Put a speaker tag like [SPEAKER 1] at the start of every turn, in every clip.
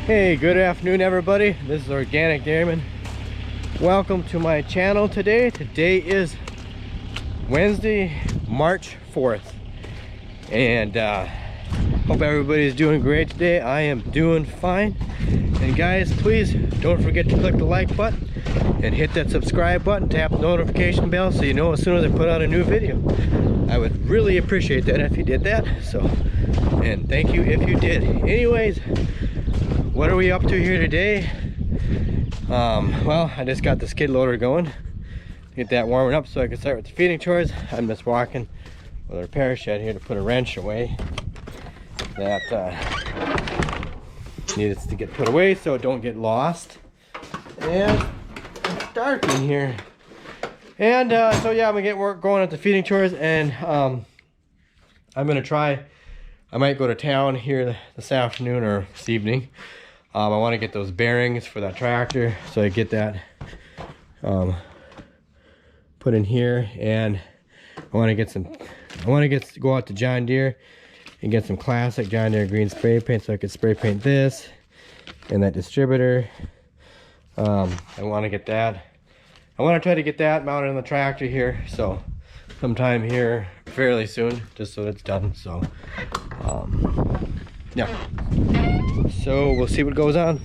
[SPEAKER 1] Hey, good afternoon everybody. This is Organic Dairyman. Welcome to my channel today. Today is Wednesday, March 4th. And hope everybody's doing great today. I am doing fine. And guys, please don't forget to click the like button and hit that subscribe button, tap the notification bell so you know as soon as I put out a new video. I would really appreciate that if you did that. So, and thank you if you did. Anyways, what are we up to here today? Well, I just got the skid loader going. Get that warming up so I can start with the feeding chores. I'm just walking with a repair shed here to put a wrench away that needs to get put away so it don't get lost. And it's dark in here. And so yeah, I'm gonna get work going at the feeding chores, and I'm gonna try. I might go to town here this afternoon or this evening. I want to get those bearings for that tractor, so I get that put in here, and I want to get some. I want to go out to John Deere and get some classic John Deere green spray paint, so I could spray paint this and that distributor. I want to get that. I want to try to get that mounted on the tractor here, so sometime here fairly soon, just so it's done. So yeah, so we'll see what goes on.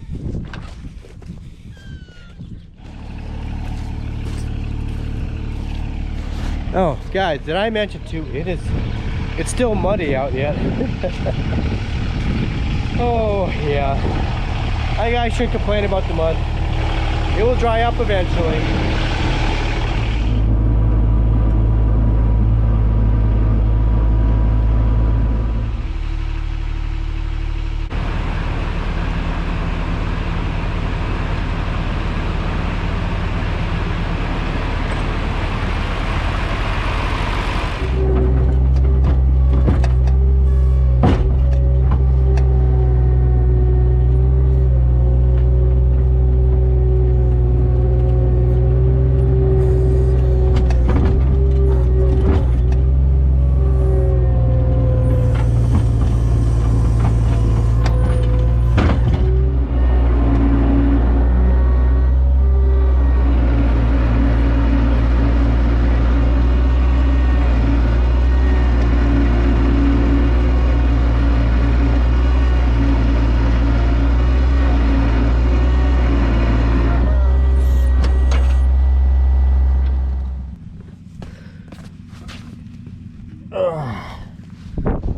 [SPEAKER 1] Oh guys, did I mention too, it's still muddy out yet. Oh yeah, I shouldn't complain about the mud. It will dry up eventually.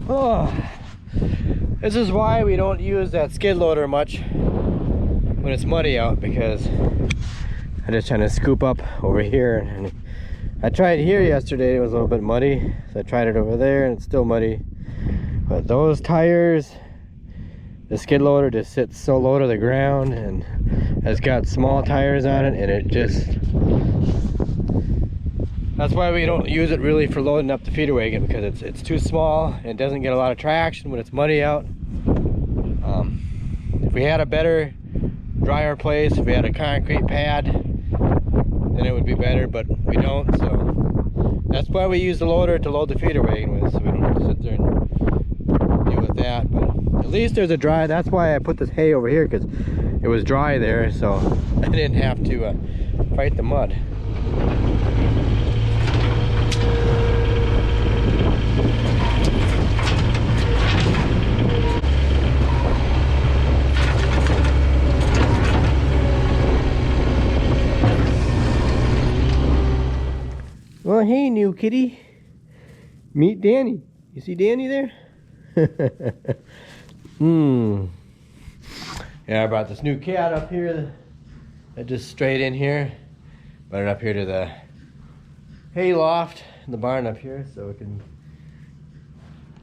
[SPEAKER 1] Oh, this is why we don't use that skid loader much when it's muddy out, because I'm just trying to scoop up over here. And I tried here yesterday, it was a little bit muddy, so I tried it over there and it's still muddy. But those tires, the skid loader just sits so low to the ground and has got small tires on it, and it just, that's why we don't use it really for loading up the feeder wagon, because it's too small and it doesn't get a lot of traction when it's muddy out. If we had a better, drier place, if we had a concrete pad, then it would be better, but we don't. So that's why we use the loader to load the feeder wagon with, so we don't have to sit there and deal with that. But at least there's a dry, that's why I put this hay over here, because it was dry there, so I didn't have to fight the mud. Well, hey, new kitty. Meet Danny. You see Danny there? Yeah, I brought this new cat up here. I just strayed in here. Brought it up here to the hay loft in the barn up here, so we can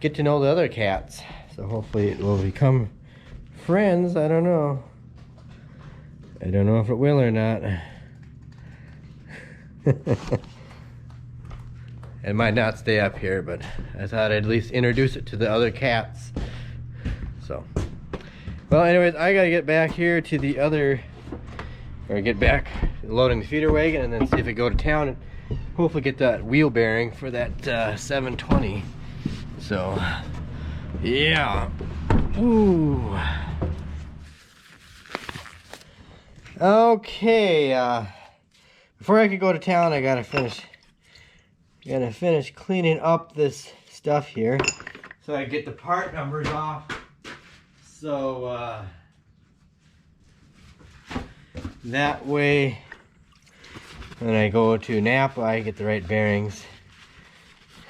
[SPEAKER 1] get to know the other cats. So hopefully it will become friends. I don't know. I don't know if it will or not. It might not stay up here, but I thought I'd at least introduce it to the other cats. So, well, anyways, I gotta get back here to the other, or get back loading the feeder wagon, and then see if we go to town and hopefully get that wheel bearing for that 720. So, yeah. Ooh. Okay, before I could go to town, I gotta finish cleaning up this stuff here, so I get the part numbers off. So that way, when I go to Napa, I get the right bearings.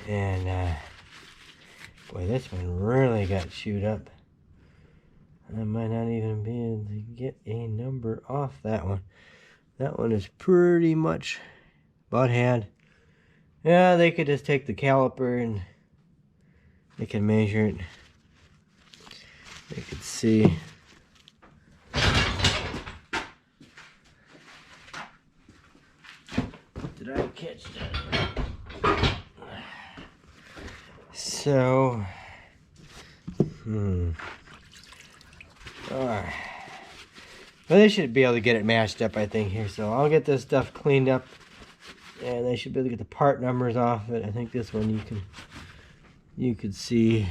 [SPEAKER 1] And boy, this one really got chewed up. I might not even be able to get a number off that one. That one is pretty much butt had. Yeah, they could just take the caliper and they can measure it. They could see. Did I catch that? So, alright. Well, they should be able to get it matched up, I think, here. So I'll get this stuff cleaned up, and they should be able to get the part numbers off it. I think this one you could see.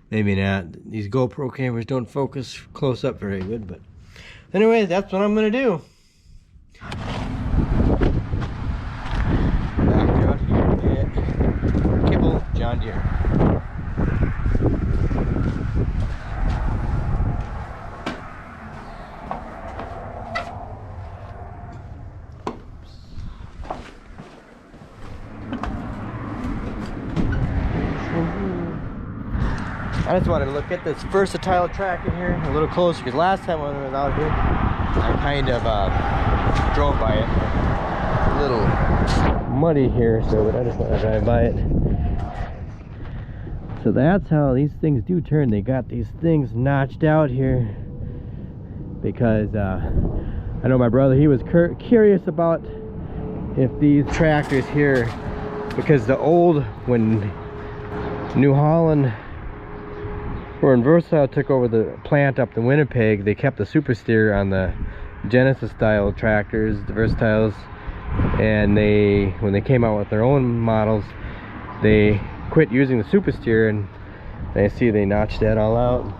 [SPEAKER 1] Maybe not. These GoPro cameras don't focus close up very good, but anyway, that's what I'm gonna do. Back out here at Kibble John Deere. I just wanted to look at this versatile tractor here a little closer, because last time when I was out here, I kind of drove by it. It's a little muddy here, but I just want to drive by it. So that's how these things do turn. They got these things notched out here because I know my brother, he was curious about if these tractors here, because the old, when New Holland or when Versatile took over the plant up in Winnipeg, they kept the super steer on the Genesis style tractors, the Versatiles, and when they came out with their own models, they quit using the super steer, and I see they notched that all out.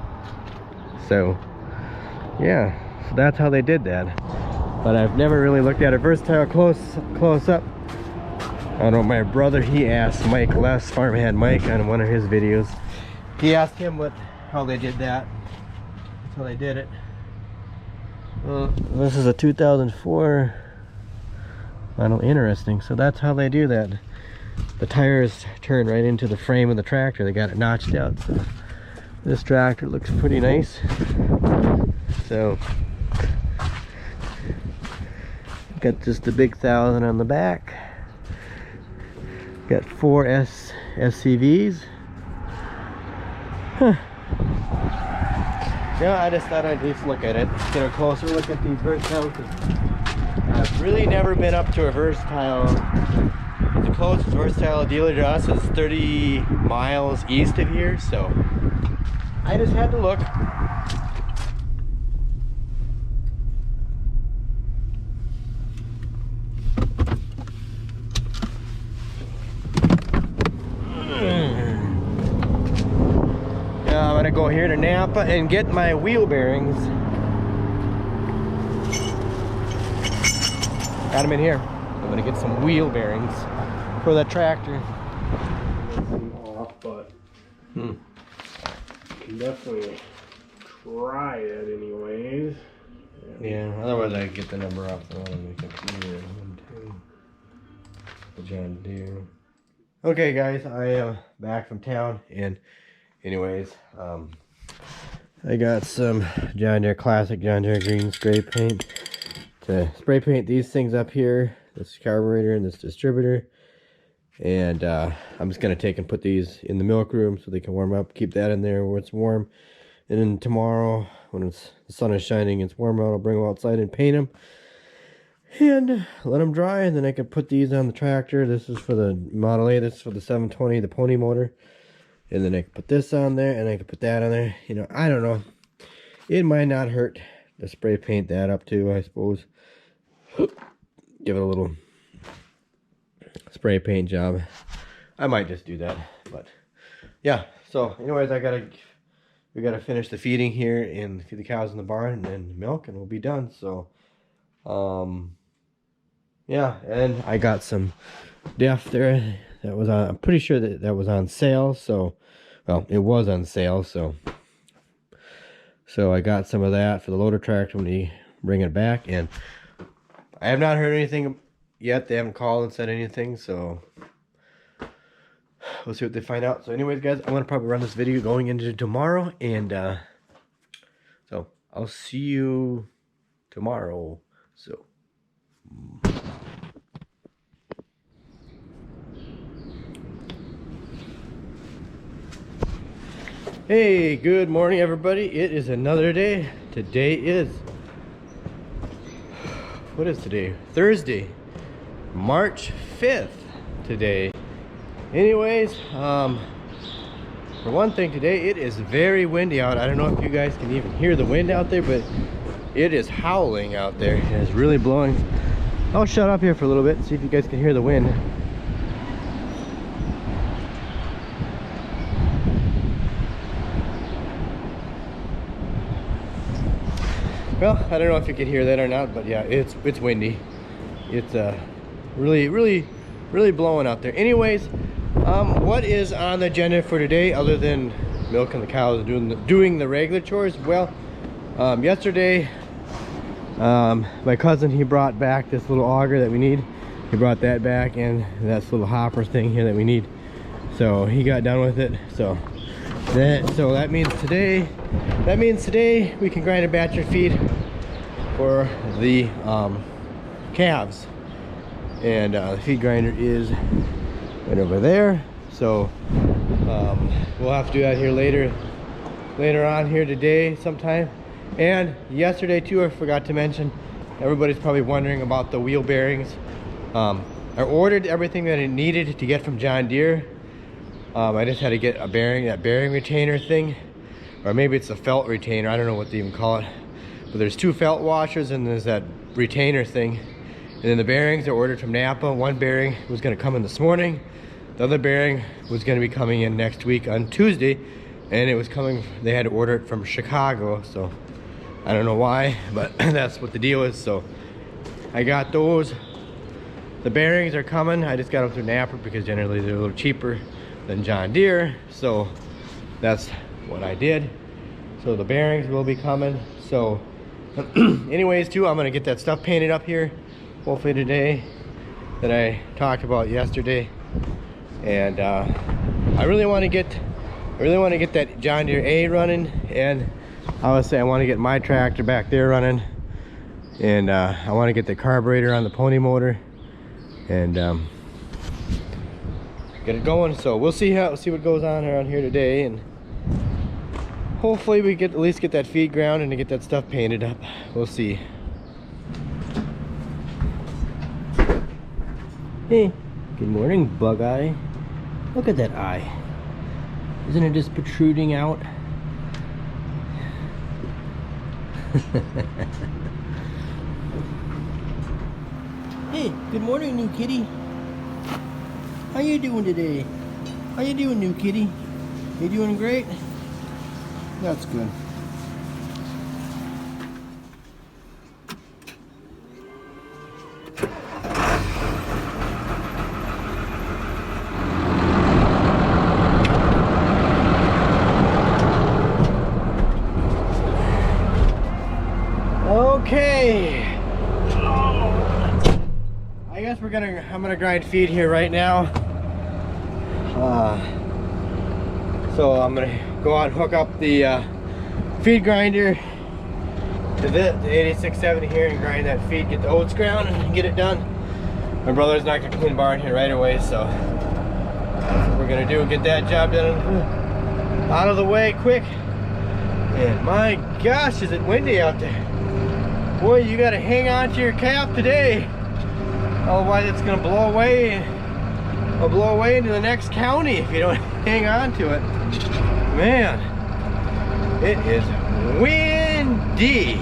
[SPEAKER 1] So yeah, so that's how they did that. But I've never really looked at a Versatile close up. I know my brother, he asked Mike Les, Farmhand Mike, on one of his videos. He asked him how they did that. That's how they did it. Well, this is a 2004 model. Interesting. So that's how they do that. The tires turn right into the frame of the tractor. They got it notched out. So this tractor looks pretty nice. So got just the big 1000 on the back. Got 4 SCVs. Huh. Yeah, I just thought I'd at least look at it, get a closer look at these Versatiles. I've really never been up to a Versatile. The closest Versatile dealer to us is 30 miles east of here, so I just had to look. I'm gonna go here to Napa and get my wheel bearings. Got them in here. I'm gonna get some wheel bearings for that tractor.
[SPEAKER 2] Off, but can definitely try it anyways.
[SPEAKER 1] Yeah, otherwise I get the number off the one and make it clear. The John Deere. Okay guys, I am back from town, and anyways, I got some John Deere classic John Deere green spray paint to spray paint these things up here, this carburetor and this distributor. And I'm just gonna take and put these in the milk room so they can warm up, keep that in there where it's warm. And then tomorrow, when the sun is shining, it's warm out, I'll bring them outside and paint them and let them dry, and then I can put these on the tractor. This is for the Model A, this is for the 720, the pony motor. And then I can put this on there, and I can put that on there. You know, I don't know. It might not hurt to spray paint that up too, I suppose. Give it a little spray paint job. I might just do that. But yeah, so anyways, we gotta finish the feeding here and feed the cows in the barn and then milk, and we'll be done. So Yeah, and I got some def there that was on, I'm pretty sure that was on sale, so, well, it was on sale, so I got some of that for the loader tractor when we bring it back. And I have not heard anything yet. They haven't called and said anything, so we'll see what they find out. So anyways, guys, I'm gonna probably run this video going into tomorrow, and so I'll see you tomorrow. So hey, good morning, everybody. It is another day. Today is, what is today? Thursday, March 5th today. Anyways, for one thing, today it is very windy out. I don't know if you guys can even hear the wind out there, but it is howling out there. It is really blowing. I'll shut up here for a little bit and see if you guys can hear the wind. Well, I don't know if you can hear that or not, but yeah, it's windy. It's really blowing out there. Anyways, what is on the agenda for today other than milking the cows and doing the regular chores? Well, yesterday, my cousin, he brought back this little auger that we need. He brought that back, and that's little hopper thing here that we need. So he got done with it. So that means today we can grind a batch of feed for the calves, and the feed grinder is right over there. So we'll have to do that here later on here today sometime. And yesterday too, I forgot to mention, everybody's probably wondering about the wheel bearings. I ordered everything that I needed to get from John Deere. I just had to get a bearing, that bearing retainer thing, or maybe it's a felt retainer, I don't know what they even call it. But there's two felt washers and there's that retainer thing. And then the bearings are ordered from Napa. One bearing was gonna come in this morning. The other bearing was gonna be coming in next week on Tuesday. And it was coming, they had to order it from Chicago. So I don't know why, but that's what the deal is. So I got those. The bearings are coming. I just got them through Napa because generally they're a little cheaper than John Deere, so that's what I did. So the bearings will be coming. So anyways too, I'm gonna get that stuff painted up here hopefully today that I talked about yesterday. And I really want to get that John Deere A running, and obviously I want to get my tractor back there running, and I want to get the carburetor on the pony motor and get it going. So we'll see what goes on around here today, and hopefully we get at least get that feed ground and to get that stuff painted up. We'll see. Hey, good morning, bug eye. Look at that eye. Isn't it just protruding out? Hey, good morning, new kitty. How you doing today? How you doing, new kitty? You doing great? That's good. Okay. I guess I'm gonna grind feed here right now. So I'm gonna go out and hook up the feed grinder to the 8670 here and grind that feed, get the oats ground and get it done. My brother's not gonna clean the barn here right away, so that's what we're gonna do, get that job done out of the way quick. And my gosh, is it windy out there. Boy, you gotta hang on to your cap today, otherwise it's gonna blow away. It'll blow away into the next county if you don't hang on to it. Man, it is windy.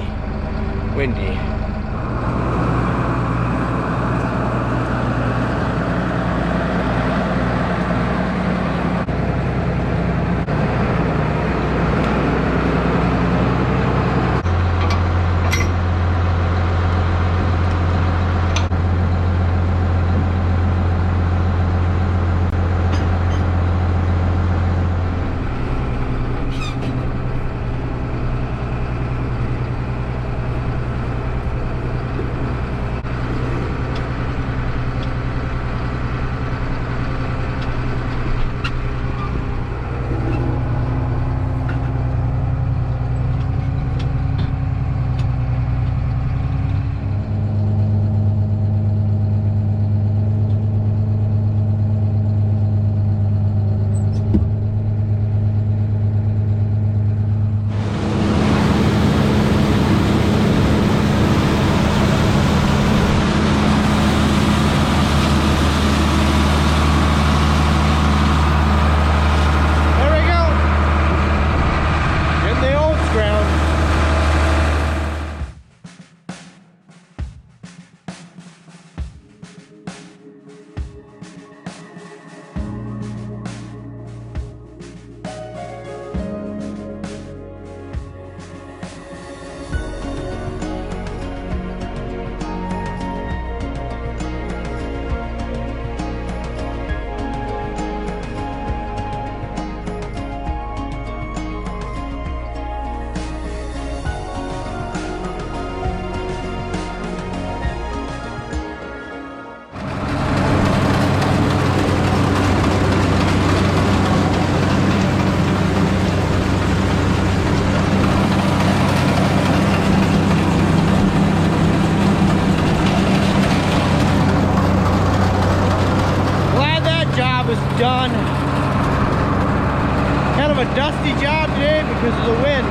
[SPEAKER 1] of a dusty job today because of the wind.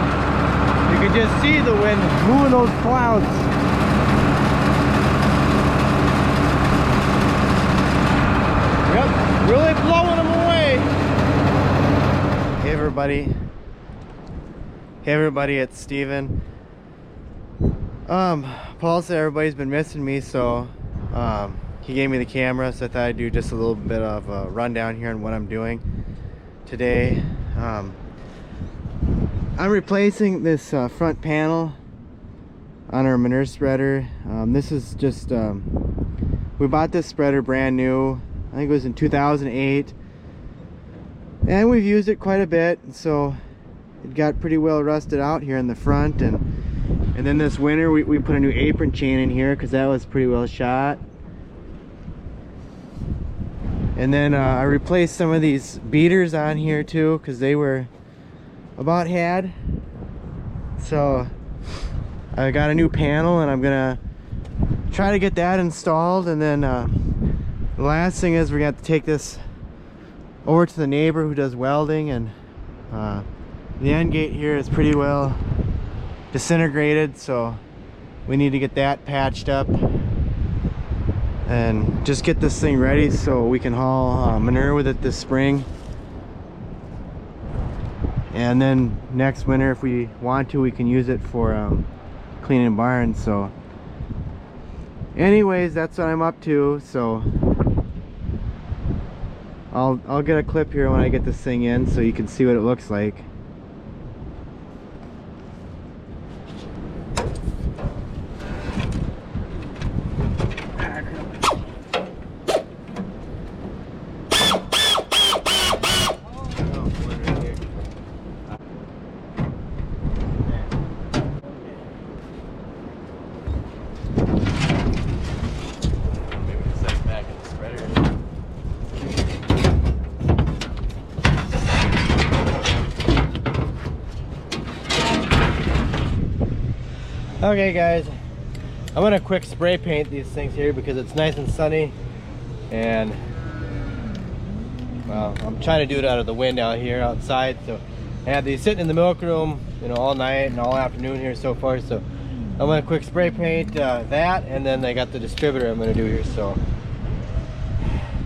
[SPEAKER 1] You can just see the wind moving those clouds. Yep, really blowing them away. Hey everybody. Hey everybody, it's Steven. Paul said everybody's been missing me, so he gave me the camera, so I thought I'd do just a little bit of a rundown here on what I'm doing today. I'm replacing this front panel on our manure spreader. This is just we bought this spreader brand new. I think it was in 2008, and we've used it quite a bit, so it got pretty well rusted out here in the front. And then this winter we put a new apron chain in here because that was pretty well shot. And then I replaced some of these beaters on here too because they were about had. So I got a new panel and I'm gonna try to get that installed. And then the last thing is we're gonna have to take this over to the neighbor who does welding, and the end gate here is pretty well disintegrated, so we need to get that patched up and just get this thing ready so we can haul manure with it this spring. And then next winter, if we want to, we can use it for cleaning barns. So anyways, that's what I'm up to. So I'll get a clip here when I get this thing in so you can see what it looks like. Okay guys, I'm gonna quick spray paint these things here because it's nice and sunny, and well, I'm trying to do it out of the wind out here outside. So I have these sitting in the milk room, you know, all night and all afternoon here so far. So I'm gonna quick spray paint that, and then I got the distributor I'm gonna do here. So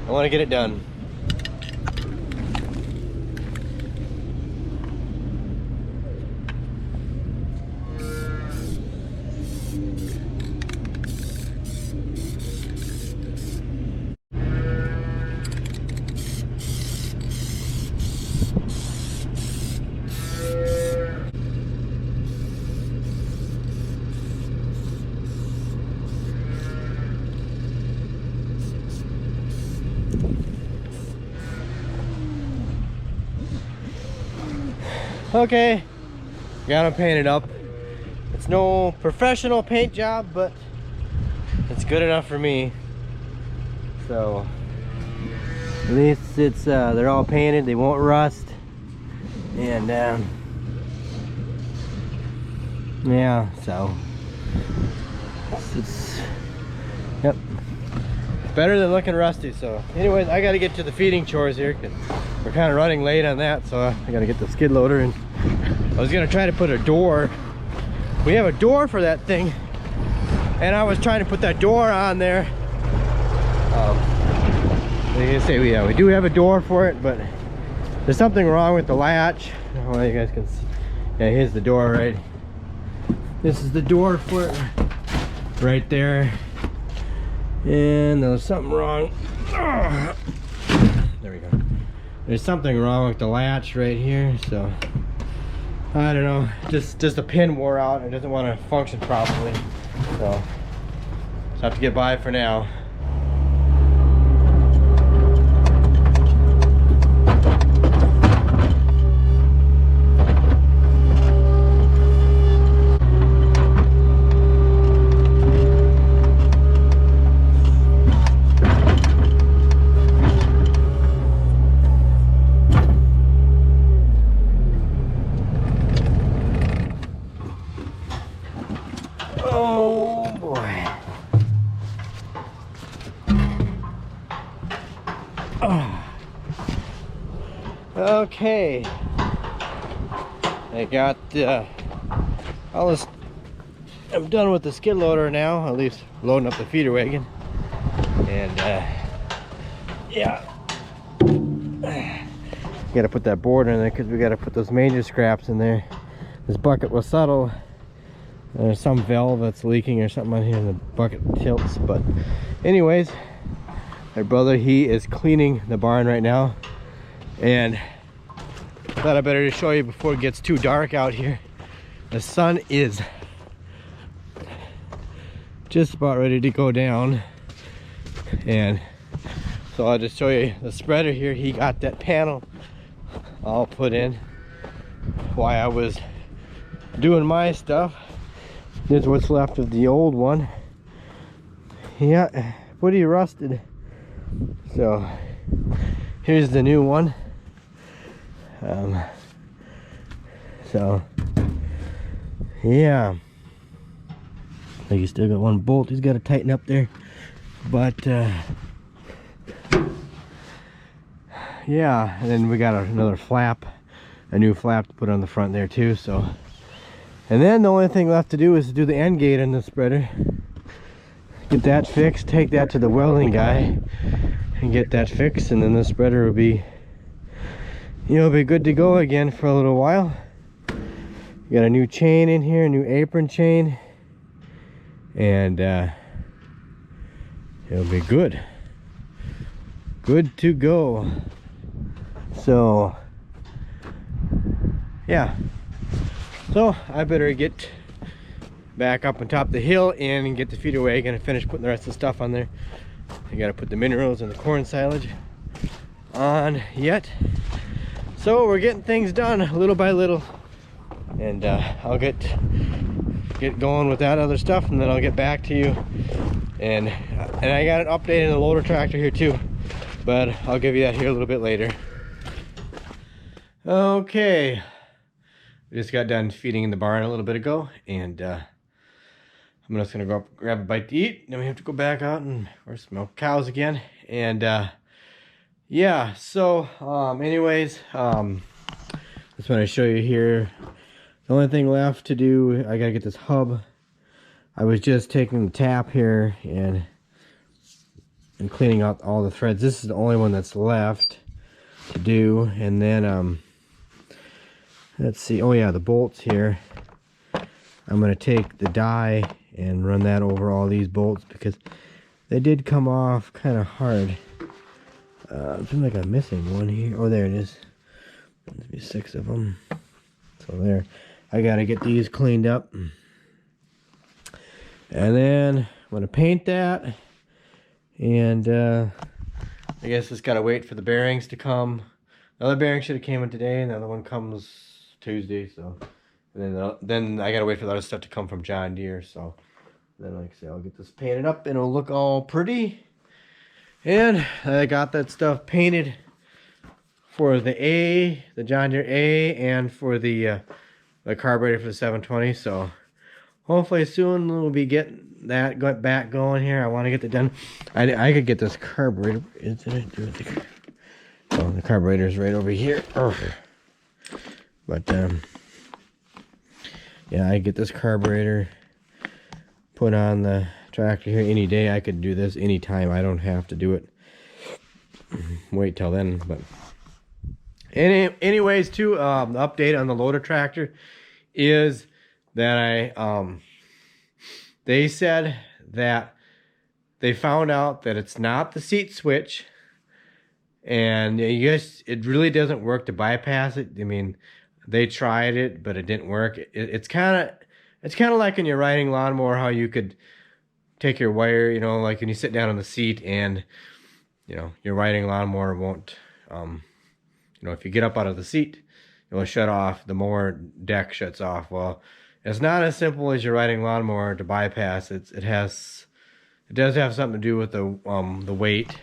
[SPEAKER 1] I want to get it done. Okay, gotta paint it up. It's no professional paint job, but it's good enough for me. So at least it's they're all painted, they won't rust. And yeah, so it's yep, better than looking rusty. So anyways, I gotta get to the feeding chores here because we're kind of running late on that. So I gotta get the skid loader, and I was gonna try to put a door. We have a door for that thing, and I was trying to put that door on there. They say we do have a door for it, but there's something wrong with the latch. Well, you guys can see. Yeah, here's the door, right? This is the door for it right there, and there's something wrong. There we go. There's something wrong with the latch right here, so I don't know, just a pin wore out and it doesn't want to function properly, so just have to get by for now. Okay, I got all this. I'm done with the skid loader now, at least loading up the feeder wagon. And yeah, gotta put that board in there because we gotta put those major scraps in there. This bucket was subtle. There's some valve that's leaking or something on here and the bucket tilts. But anyways, my brother, he is cleaning the barn right now, and I thought I better show you before it gets too dark out here. The sun is just about ready to go down, and so I'll just show you the spreader here. He got that panel all put in while I was doing my stuff. This is what's left of the old one. Yeah, pretty rusted. So here's the new one. So yeah, I think he's still got one bolt he's got to tighten up there, but yeah. And then we got another flap, a new flap to put on the front there too. So, and then the only thing left to do is to do the end gate in the spreader, get that fixed, take that to the welding guy and get that fixed, and then the spreader will be, you know, be good to go again for a little while. We got a new chain in here, a new apron chain, and it'll be good to go. So yeah, so I better get back up on top of the hill and get the feeder wagon and finish putting the rest of the stuff on there. I gotta put the minerals and the corn silage on yet. So we're getting things done little by little, and I'll get going with that other stuff, and then I'll get back to you. And I got an update in the loader tractor here too, but I'll give you that here a little bit later. Okay, we just got done feeding in the barn a little bit ago, and I'm just gonna go up, grab a bite to eat. Then we have to go back out and milk cows again. And yeah, so anyways, just want to show you here. The only thing left to do, I gotta get this hub. I was just taking the tap here and cleaning out all the threads. This is the only one that's left to do. And then let's see, oh yeah, the bolts here. I'm gonna take the die and run that over all these bolts because they did come off kind of hard. It seems like I'm missing one here. Oh, there it is. There's be 6 of them. So there, I gotta get these cleaned up, and then I'm gonna paint that. And I guess just gotta wait for the bearings to come. The other bearing should have came in today, and the other one comes Tuesday. So, and then I gotta wait for the other stuff to come from John Deere. So then, like I say, I'll get this painted up and it'll look all pretty. And I got that stuff painted for the John Deere A, and for the carburetor for the 720. So hopefully soon we'll be getting that back going here. I want to get that done. I could get this carburetor. Oh, the carburetor's right over here. But yeah, I get this carburetor put on the tractor here any day. I could do this anytime. I don't have to do it. Wait till then. But anyways, too, the update on the loader tractor is that they said that they found out that it's not the seat switch, and I guess it really doesn't work to bypass it. I mean, they tried it, but it didn't work. It's kind of like when you're riding lawnmower, how you could take your wire, you know, like when you sit down on the seat and, you know, your riding lawnmower won't, you know, if you get up out of the seat, it will shut off. The mower deck shuts off. Well, it's not as simple as your riding lawnmower to bypass. It does have something to do with the weight.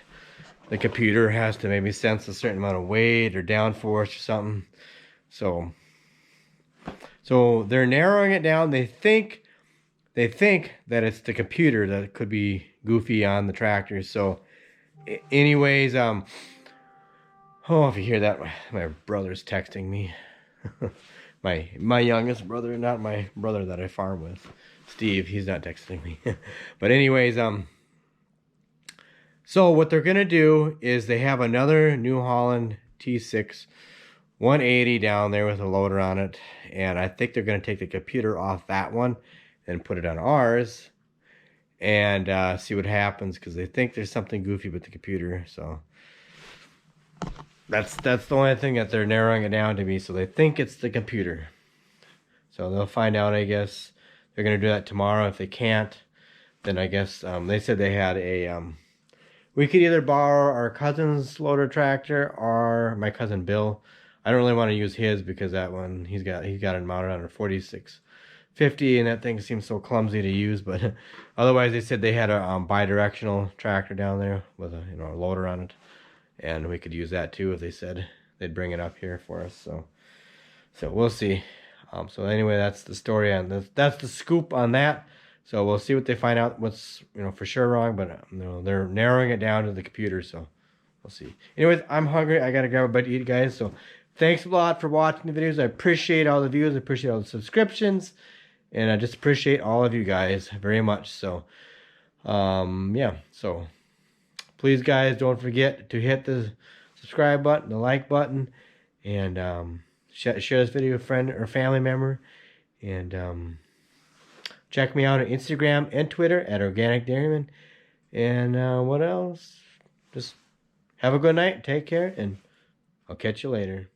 [SPEAKER 1] The computer has to maybe sense a certain amount of weight or downforce or something. So they're narrowing it down. They think that it's the computer that could be goofy on the tractor. So anyways, oh, if you hear that, my brother's texting me. my youngest brother, not my brother that I farm with, Steve. He's not texting me. But anyways, so what they're gonna do is they have another New Holland T6 180 down there with a loader on it, and I think they're gonna take the computer off that one and put it on ours and see what happens, because they think there's something goofy with the computer. So that's the only thing that they're narrowing it down to me. So they think it's the computer. So they'll find out, I guess. They're gonna do that tomorrow. If they can't, then I guess they said they had a we could either borrow our cousin's loader tractor or my cousin Bill. I don't really want to use his because that one he's got it mounted on a 4650, and that thing seems so clumsy to use. But otherwise, they said they had a bi-directional tractor down there with a a loader on it, and we could use that too if they said they'd bring it up here for us. So we'll see. So anyway, that's the story on this. That's the scoop on that. So we'll see what they find out. What's for sure wrong, but they're narrowing it down to the computer. So we'll see. Anyways, I'm hungry. I gotta grab a bite to eat, guys. So thanks a lot for watching the videos. I appreciate all the views. I appreciate all the subscriptions, and I just appreciate all of you guys very much. So yeah. So please, guys, don't forget to hit the subscribe button, the like button, and share this video with a friend or family member, and check me out on Instagram and Twitter at Organic Dairyman. And what else? Just have a good night, take care, and I'll catch you later.